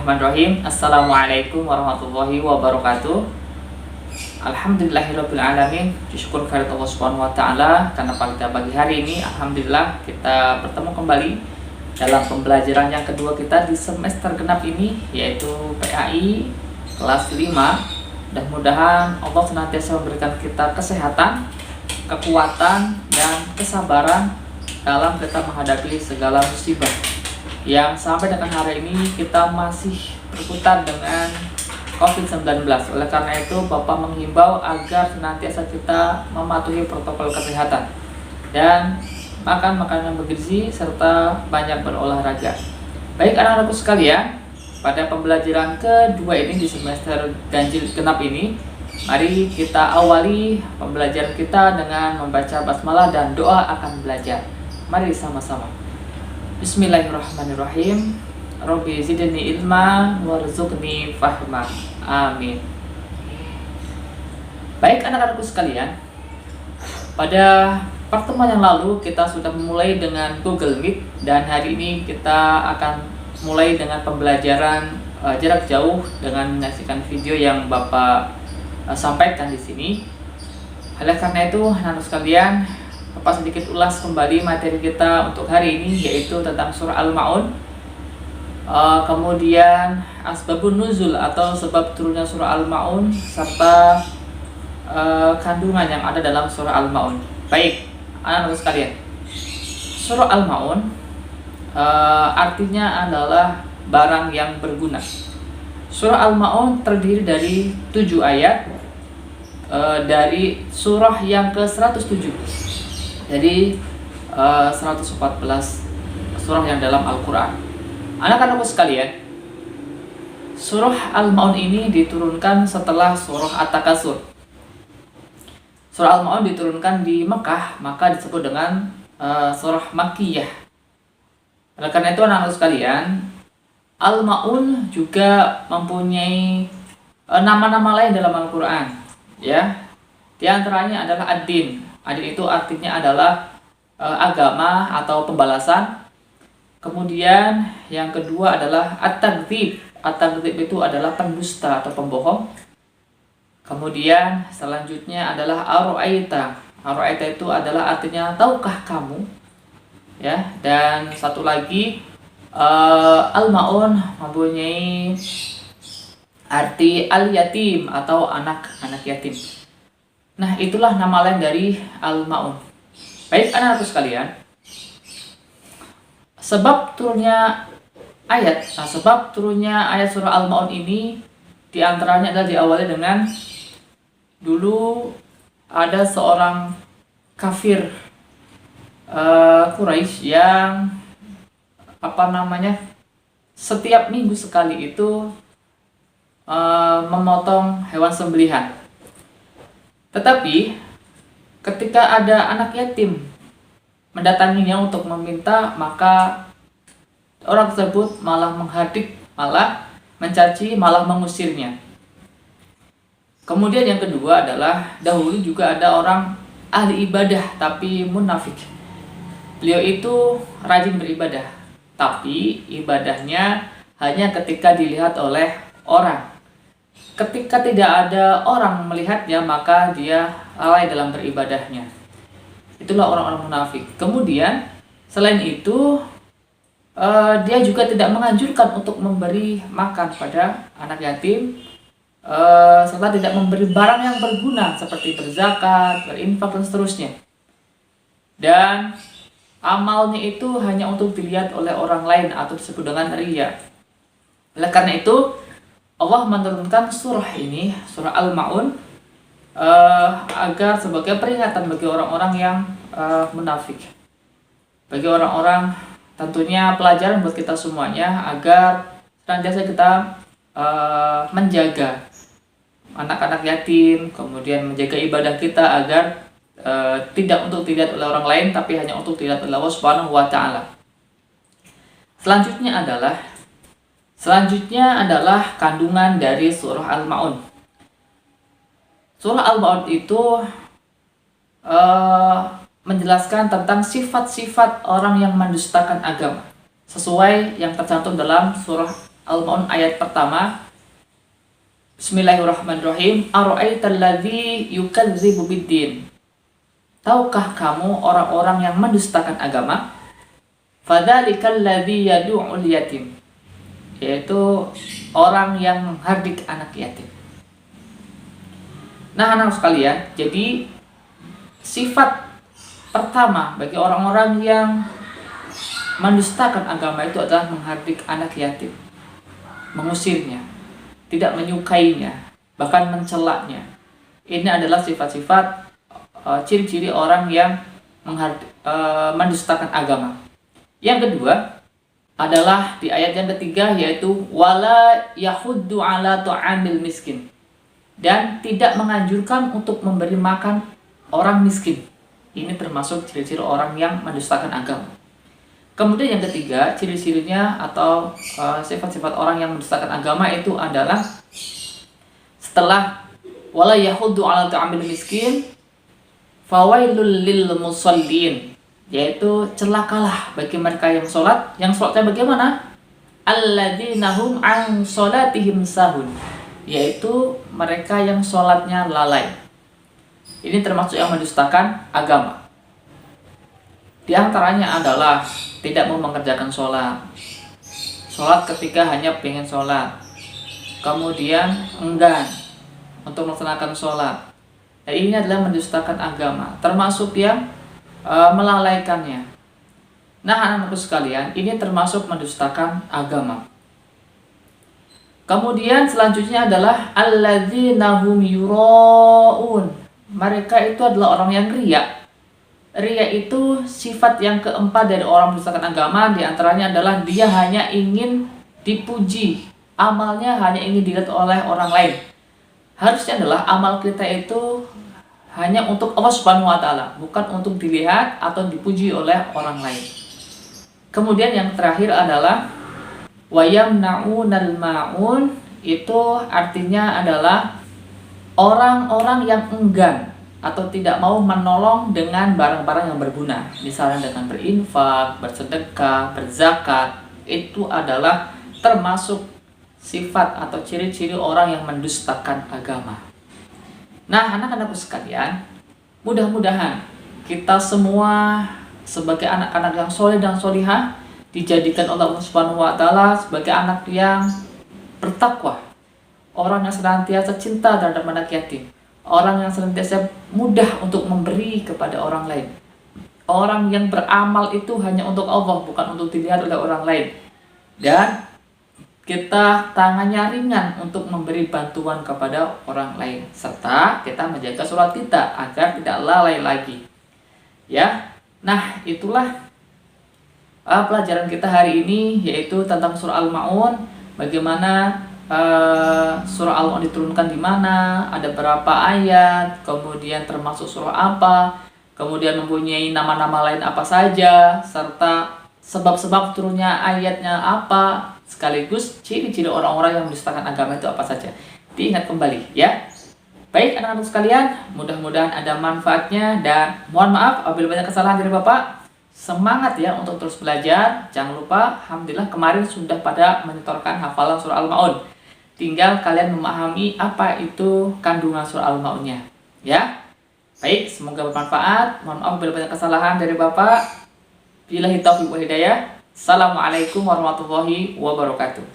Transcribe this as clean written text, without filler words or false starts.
Bismillahirrahmanirrahim. Assalamualaikum warahmatullahi wabarakatuh. Alhamdulillahirabbil alamin. Syukur kehadirat Allah Subhanahu wa taala karena pada pagi hari ini alhamdulillah kita bertemu kembali dalam pembelajaran yang kedua kita di semester genap ini, yaitu PAI kelas 5. Mudah-mudahan Allah senantiasa memberikan kita kesehatan, kekuatan dan kesabaran dalam kita menghadapi segala musibah yang sampai dengan hari ini kita masih berputar dengan COVID-19. Oleh karena itu, Bapak menghimbau agar senantiasa kita mematuhi protokol kesehatan dan makan makanan bergizi serta banyak berolahraga. Baik anak-anakku sekalian, pada pembelajaran kedua ini di semester ganjil genap ini, mari kita awali pembelajaran kita dengan membaca basmalah dan doa akan belajar. Mari sama-sama. Bismillahirrahmanirrahim. Rabbi zidni ilma warzuqni fahma. Amin. Baik anak-anakku sekalian, pada pertemuan yang lalu kita sudah memulai dengan Google Meet dan hari ini kita akan mulai dengan pembelajaran jarak jauh dengan menyaksikan video yang Bapak sampaikan di sini. Oleh karena itu, anak-anak sekalian, Bapak sedikit ulas kembali materi kita untuk hari ini, yaitu tentang surah Al-Ma'un. Kemudian asbabun nuzul atau sebab turunnya surah Al-Ma'un serta kandungan yang ada dalam surah Al-Ma'un. Baik, anak-anak sekalian, surah Al-Ma'un artinya adalah barang yang berguna. Surah Al-Ma'un terdiri dari 7 ayat dari surah yang ke-107. Jadi 114 surah yang dalam Al-Quran. Anak-anakku sekalian, surah Al-Ma'un ini diturunkan setelah surah At-Takasur. Surah Al-Ma'un diturunkan di Mekah, maka disebut dengan surah Makkiyah. Oleh karena itu anak-anak sekalian, Al-Ma'un juga mempunyai nama-nama lain dalam Al-Quran, ya. Di antaranya adalah Ad-Din. Ad-Din itu artinya adalah agama atau pembalasan. Kemudian yang kedua adalah At-Takdzib. At-Takdzib itu adalah pendusta atau pembohong. Kemudian selanjutnya adalah Ar-Ra'aita. Ar-Ra'aita itu adalah artinya tahukah kamu? Ya, dan satu lagi Al-Ma'un mempunyai arti Al-Yatim atau anak yatim. Nah, itulah nama lain dari Al-Ma'un. Baik anak-anakku sekalian, sebab turunnya ayat surah Al-Ma'un ini diantaranya adalah diawali dengan dulu ada seorang kafir Quraisy yang setiap minggu sekali itu memotong hewan sembelihan. Tetapi ketika ada anak yatim mendatanginya untuk meminta, maka orang tersebut malah menghardik, malah mencaci, malah mengusirnya. Kemudian yang kedua adalah dahulu juga ada orang ahli ibadah tapi munafik. Beliau itu rajin beribadah, tapi ibadahnya hanya ketika dilihat oleh orang. Ketika tidak ada orang melihatnya, maka dia lalai dalam beribadahnya. Itulah orang-orang munafik. Kemudian selain itu, dia juga tidak menganjurkan untuk memberi makan pada anak yatim, serta tidak memberi barang yang berguna seperti berzakat, berinfak dan seterusnya. Dan amalnya itu hanya untuk dilihat oleh orang lain atau disebut dengan riya. Oleh karena itu, Allah menurunkan surah ini, surah Al-Ma'un, agar sebagai peringatan bagi orang-orang yang munafik. Bagi orang-orang, tentunya pelajaran buat kita semuanya agar senantiasa kita menjaga anak-anak yatim, kemudian menjaga ibadah kita agar tidak untuk dilihat oleh orang lain, tapi hanya untuk dilihat oleh Allah Subhanahu wa taala. Selanjutnya adalah kandungan dari surah Al-Ma'un. Surah Al-Ma'un itu menjelaskan tentang sifat-sifat orang yang mendustakan agama, sesuai yang tercantum dalam surah Al-Ma'un ayat pertama. Bismillahirrahmanirrahim. Ara'aital ladzi yukadzibu biddin. Tahukah kamu orang-orang yang mendustakan agama? Fadzalikal ladzi yad'ul yatim. Yaitu orang yang menghardik anak yatim. Nah, anak sekalian, jadi sifat pertama bagi orang-orang yang mendustakan agama itu adalah menghardik anak yatim, mengusirnya, tidak menyukainya, bahkan mencelaknya. Ini adalah sifat-sifat ciri-ciri orang yang mendustakan agama. Yang kedua adalah di ayat yang ketiga, yaitu wala yahuddu ala ta'amil miskin, dan tidak menganjurkan untuk memberi makan orang miskin. Ini termasuk ciri-ciri orang yang mendustakan agama. Kemudian yang ketiga, ciri-cirinya atau sifat-sifat orang yang mendustakan agama itu adalah setelah wala yahuddu ala ta'amil miskin fawailul lil musallin, yaitu celakalah bagi mereka yang sholat. Yang sholatnya bagaimana? Alladzina hum an sholatihim sahun, yaitu mereka yang sholatnya lalai. Ini termasuk yang mendustakan agama. Di antaranya adalah tidak mau mengerjakan sholat, sholat ketika hanya pengen sholat, kemudian enggan untuk melaksanakan sholat. Nah, ini adalah mendustakan agama, termasuk yang melalaikannya. Nah, anak-anakku sekalian, ini termasuk mendustakan agama. Kemudian selanjutnya adalah alladzina hum yura'un. Mereka itu adalah orang yang riya. Riya itu sifat yang keempat dari orang mendustakan agama. Di antaranya adalah dia hanya ingin dipuji, amalnya hanya ingin dilihat oleh orang lain. Harusnya adalah amal kita itu hanya untuk Allah Subhanahu wa Ta'ala, bukan untuk dilihat atau dipuji oleh orang lain. Kemudian yang terakhir adalah wayamna'unal ma'un, itu artinya adalah orang-orang yang enggan atau tidak mau menolong dengan barang-barang yang berguna, misalnya dengan berinfak, bersedekah, berzakat. Itu adalah termasuk sifat atau ciri-ciri orang yang mendustakan agama. Nah, anak-anakku sekalian, mudah-mudahan kita semua sebagai anak-anak yang soleh dan solihah dijadikan oleh Allah Subhanahu wa Ta'ala sebagai anak yang bertakwa, orang yang senantiasa cinta terhadap anak yatim, orang yang senantiasa mudah untuk memberi kepada orang lain, orang yang beramal itu hanya untuk Allah, bukan untuk dilihat oleh orang lain, dan kita tangannya ringan untuk memberi bantuan kepada orang lain, serta kita menjaga sholat kita agar tidak lalai lagi. Ya, nah itulah pelajaran kita hari ini, yaitu tentang surah Al-Ma'un. Bagaimana surah Al-Ma'un diturunkan di mana, ada berapa ayat, kemudian termasuk surah apa, kemudian mempunyai nama-nama lain apa saja, serta sebab-sebab turunnya ayatnya apa, sekaligus ciri-ciri orang-orang yang mendustakan agama itu apa saja. Diingat kembali ya. Baik anak-anak sekalian, mudah-mudahan ada manfaatnya, dan mohon maaf apabila banyak kesalahan dari Bapak. Semangat ya untuk terus belajar. Jangan lupa, alhamdulillah kemarin sudah pada menyetorkan hafalan surah Al-Ma'un. Tinggal kalian memahami apa itu kandungan surah Al-Ma'unnya. Ya. Baik, semoga bermanfaat. Mohon maaf apabila banyak kesalahan dari Bapak. Billahi taufiq wal hidayah. Assalamualaikum warahmatullahi wabarakatuh.